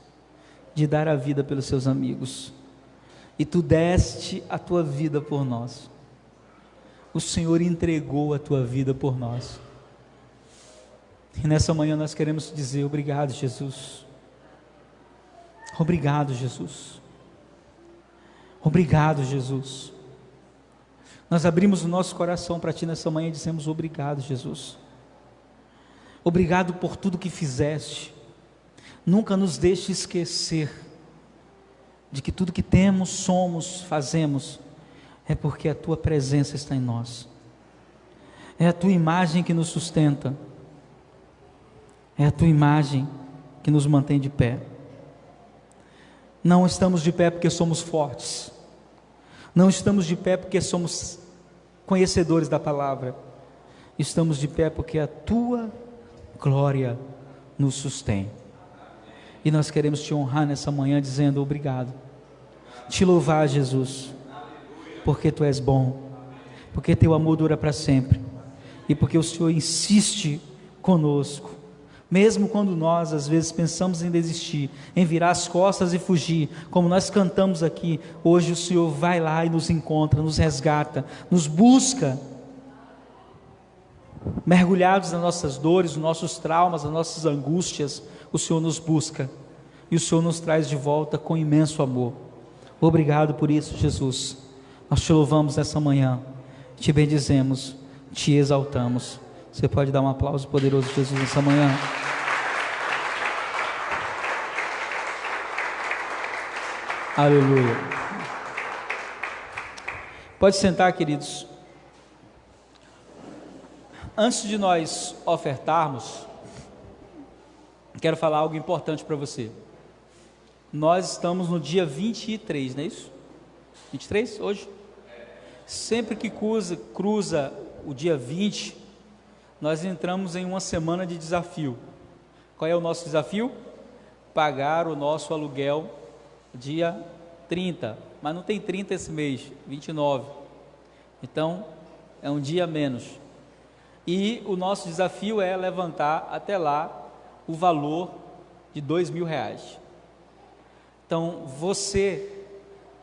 de dar a vida pelos seus amigos. E tu deste a tua vida por nós. O Senhor entregou a tua vida por nós. E nessa manhã nós queremos dizer: obrigado, Jesus. Obrigado, Jesus. Obrigado, Jesus. Nós abrimos o nosso coração para ti nessa manhã e dizemos: obrigado, Jesus. Obrigado por tudo que fizeste. Nunca nos deixe esquecer de que tudo que temos, somos, fazemos, é porque a tua presença está em nós. É a tua imagem que nos sustenta. É a tua imagem que nos mantém de pé. Não estamos de pé porque somos fortes. Não estamos de pé porque somos conhecedores da palavra. Estamos de pé porque a tua glória nos sustém. E nós queremos te honrar nessa manhã dizendo: obrigado. Te louvar, Jesus, porque tu és bom, porque teu amor dura para sempre, e porque o Senhor insiste conosco, mesmo quando nós às vezes pensamos em desistir, em virar as costas e fugir, como nós cantamos aqui. Hoje o Senhor vai lá e nos encontra, nos resgata, nos busca, mergulhados nas nossas dores, nos nossos traumas, nas nossas angústias. O Senhor nos busca, e o Senhor nos traz de volta com imenso amor. Obrigado por isso, Jesus. Nós te louvamos nessa manhã, te bendizemos, te exaltamos. Você pode dar um aplauso poderoso a Jesus nessa manhã? Aleluia. Pode sentar, queridos. Antes de nós ofertarmos, quero falar algo importante para você. Nós estamos no dia 23, não é isso? 23 hoje? Sempre que cruza o dia 20, nós entramos em uma semana de desafio. Qual é o nosso desafio? Pagar o nosso aluguel dia 30, mas não tem 30 esse mês, 29. Então, é um dia a menos. E o nosso desafio é levantar até lá o valor de R$2.000. Então, você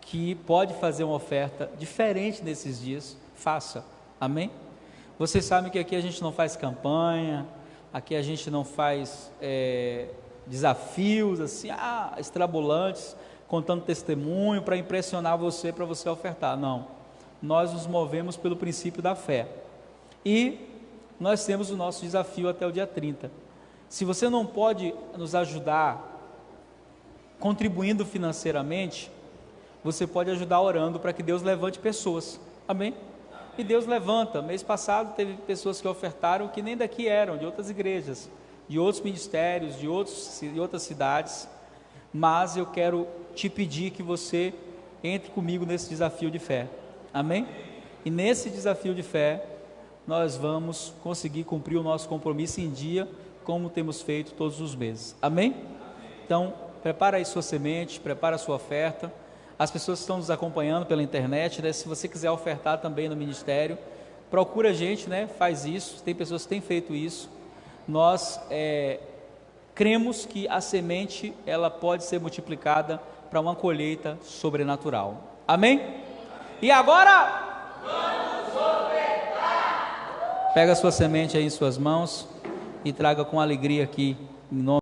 que pode fazer uma oferta diferente nesses dias, faça, amém? Vocês sabem que aqui a gente não faz campanha, aqui a gente não faz desafios assim, extrabolantes, contando testemunho para impressionar você, para você ofertar, não. nós nos movemos pelo princípio da fé. E nós temos o nosso desafio até o dia 30. Se você não pode nos ajudar contribuindo financeiramente, você pode ajudar orando para que Deus levante pessoas. Amém? E Deus levanta. Mês passado teve pessoas que ofertaram que nem daqui eram, de outras igrejas, de outros ministérios, de outras cidades. Mas eu quero te pedir que você entre comigo nesse desafio de fé. Amém? E nesse desafio de fé, nós vamos conseguir cumprir o nosso compromisso em dia, como temos feito todos os meses. Amém? Então, prepara aí sua semente, prepara a sua oferta. As pessoas que estão nos acompanhando pela internet, né, se você quiser ofertar também no ministério, procura a gente, né, faz isso. Tem pessoas que têm feito isso. Nós cremos que a semente ela pode ser multiplicada para uma colheita sobrenatural. Amém? E agora? Vamos ofertar! Pega a sua semente aí em suas mãos e traga com alegria aqui, em nome